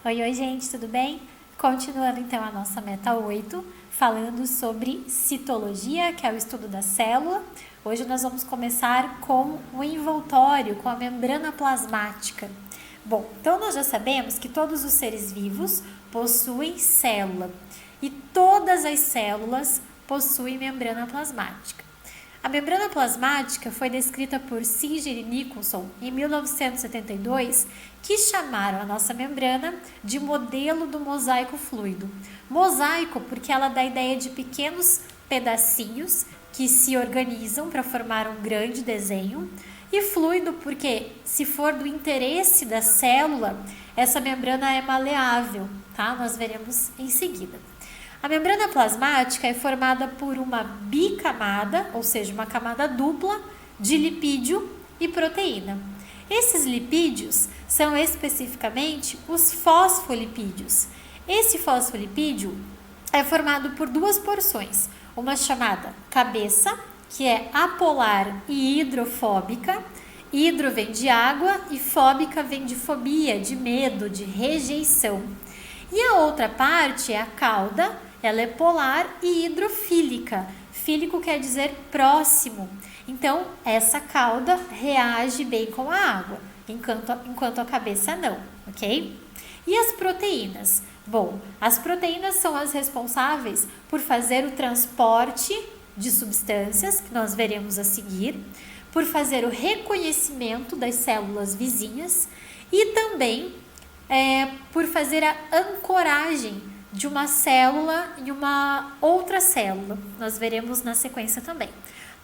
Oi, gente, tudo bem? Continuando então a nossa meta 8, falando sobre citologia, que é o estudo da célula. Hoje nós vamos começar com o envoltório, com a membrana plasmática. Bom, então nós já sabemos que todos os seres vivos possuem célula e todas as células possuem membrana plasmática. A membrana plasmática foi descrita por Singer e Nicholson em 1972, que chamaram a nossa membrana de modelo do mosaico fluido. Mosaico porque ela dá a ideia de pequenos pedacinhos que se organizam para formar um grande desenho, e fluido porque, se for do interesse da célula, essa membrana é maleável, tá? Nós veremos em seguida. A membrana plasmática é formada por uma bicamada, ou seja, uma camada dupla de lipídio e proteína. Esses lipídios são especificamente os fosfolipídios. Esse fosfolipídio é formado por duas porções, uma chamada cabeça, que é apolar e hidrofóbica. Hidro vem de água e fóbica vem de fobia, de medo, de rejeição. E a outra parte é a cauda. Ela é polar e hidrofílica. Fílico quer dizer próximo. Então, essa cauda reage bem com a água, enquanto a cabeça não, ok? E as proteínas? Bom, as proteínas são as responsáveis por fazer o transporte de substâncias, que nós veremos a seguir, por fazer o reconhecimento das células vizinhas e também por fazer a ancoragem de uma célula em uma outra célula. Nós veremos na sequência também.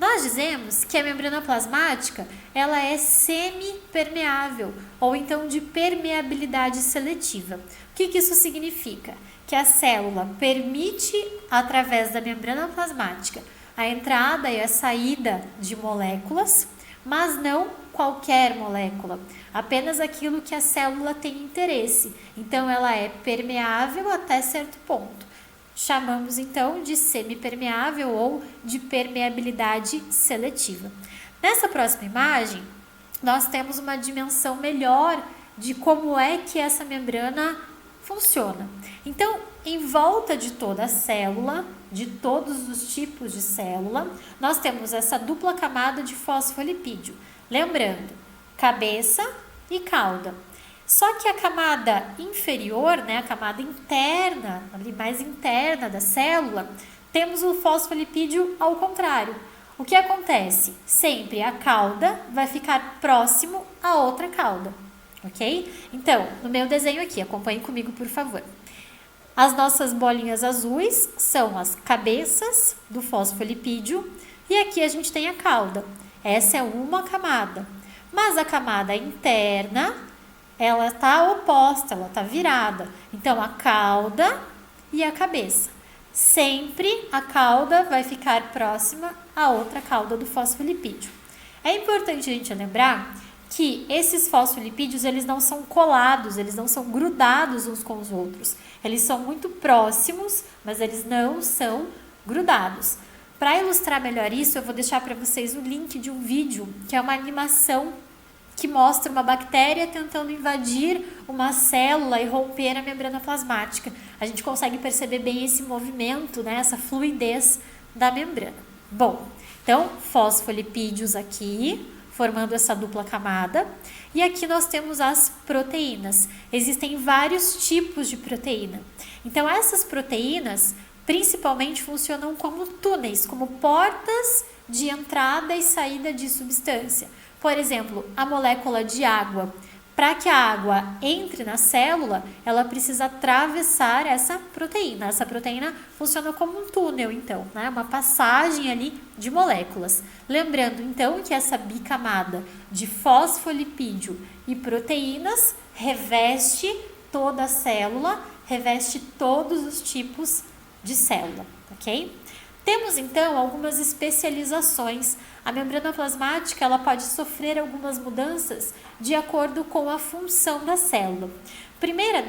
Nós dizemos que a membrana plasmática ela é semipermeável ou então de permeabilidade seletiva. O que isso significa? Que a célula permite, através da membrana plasmática, a entrada e a saída de moléculas, mas não qualquer molécula, apenas aquilo que a célula tem interesse. Então, ela é permeável até certo ponto. Chamamos, então, de semipermeável ou de permeabilidade seletiva. Nessa próxima imagem, nós temos uma dimensão melhor de como é que essa membrana funciona. Então, em volta de toda a célula, de todos os tipos de célula, nós temos essa dupla camada de fosfolipídio. Lembrando, cabeça e cauda. Só que a camada inferior, a camada interna, ali mais interna da célula, temos o fosfolipídio ao contrário. O que acontece? Sempre a cauda vai ficar próximo à outra cauda, ok? Então, no meu desenho aqui, acompanhe comigo, por favor. As nossas bolinhas azuis são as cabeças do fosfolipídio e aqui a gente tem a cauda. Essa é uma camada, mas a camada interna, ela está oposta, ela está virada. Então, a cauda e a cabeça. Sempre a cauda vai ficar próxima à outra cauda do fosfolipídio. É importante a gente lembrar que esses fosfolipídios, eles não são colados, eles não são grudados uns com os outros. Eles são muito próximos, mas eles não são grudados. Para ilustrar melhor isso, eu vou deixar para vocês o link de um vídeo, que é uma animação que mostra uma bactéria tentando invadir uma célula e romper a membrana plasmática. A gente consegue perceber bem esse movimento, essa fluidez da membrana. Bom, então, fosfolipídios aqui, formando essa dupla camada. E aqui nós temos as proteínas. Existem vários tipos de proteína. Então, essas proteínas principalmente funcionam como túneis, como portas de entrada e saída de substância. Por exemplo, a molécula de água. Para que a água entre na célula, ela precisa atravessar essa proteína. Essa proteína funciona como um túnel, então, uma passagem ali de moléculas. Lembrando, então, que essa bicamada de fosfolipídio e proteínas reveste toda a célula, reveste todos os tipos de célula, ok? Temos, então, algumas especializações. A membrana plasmática ela pode sofrer algumas mudanças de acordo com a função da célula. Primeira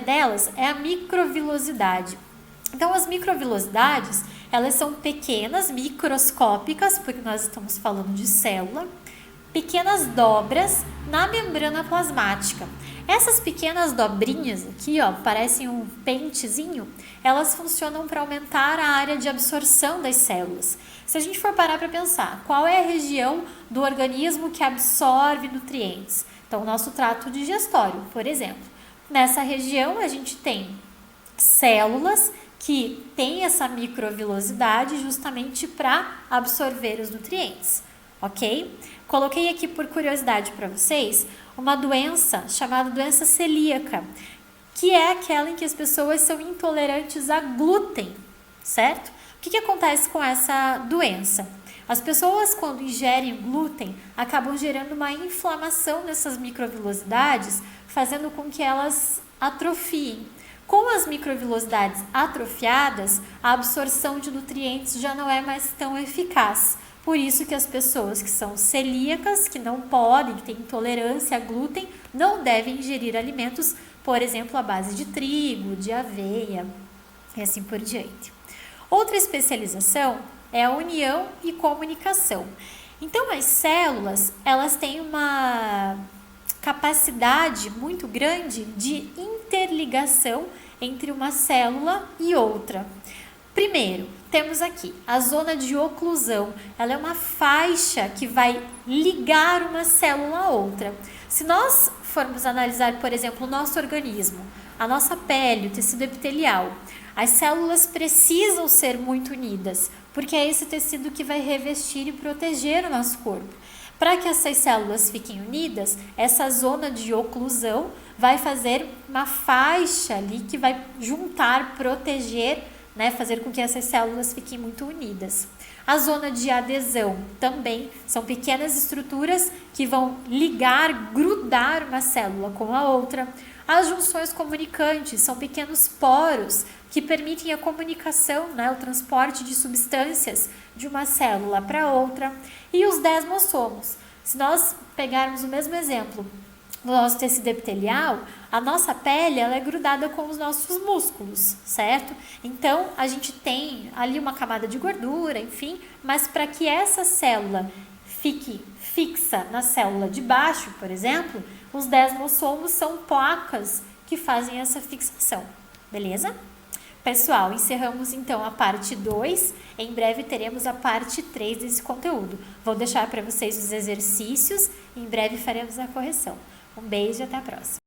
delas é a microvilosidade. Então, as microvilosidades, elas são pequenas, microscópicas, porque nós estamos falando de célula, pequenas dobras na membrana plasmática. Essas pequenas dobrinhas aqui, ó, parecem um pentezinho, elas funcionam para aumentar a área de absorção das células. Se a gente for parar para pensar, qual é a região do organismo que absorve nutrientes? Então, o nosso trato digestório, por exemplo. Nessa região, a gente tem células que têm essa microvilosidade justamente para absorver os nutrientes, ok? Coloquei aqui por curiosidade para vocês uma doença chamada doença celíaca, que é aquela em que as pessoas são intolerantes a glúten, certo? O que acontece com essa doença? As pessoas, quando ingerem glúten, acabam gerando uma inflamação nessas microvilosidades, fazendo com que elas atrofiem. Com as microvilosidades atrofiadas, a absorção de nutrientes já não é mais tão eficaz. Por isso que as pessoas que são celíacas, que não podem, que têm intolerância a glúten, não devem ingerir alimentos, por exemplo, à base de trigo, de aveia e assim por diante. Outra especialização é a união e comunicação. Então, as células, elas têm uma capacidade muito grande de interligação entre uma célula e outra. Primeiro, temos aqui a zona de oclusão. Ela é uma faixa que vai ligar uma célula a outra. Se nós formos analisar, por exemplo, o nosso organismo, a nossa pele, o tecido epitelial, as células precisam ser muito unidas, porque é esse tecido que vai revestir e proteger o nosso corpo. Para que essas células fiquem unidas, essa zona de oclusão vai fazer uma faixa ali que vai juntar, proteger, né, fazer com que essas células fiquem muito unidas. A zona de adesão também são pequenas estruturas que vão ligar, grudar uma célula com a outra. As junções comunicantes são pequenos poros que permitem a comunicação, né, o transporte de substâncias de uma célula para outra. E os desmossomos. Se nós pegarmos o mesmo exemplo no nosso tecido epitelial, a nossa pele ela é grudada com os nossos músculos, certo? Então, a gente tem ali uma camada de gordura, enfim, mas para que essa célula fique fixa na célula de baixo, por exemplo, os desmossomos são placas que fazem essa fixação, beleza? Pessoal, encerramos então a parte 2, em breve teremos a parte 3 desse conteúdo. Vou deixar para vocês os exercícios e em breve faremos a correção. Um beijo e até a próxima.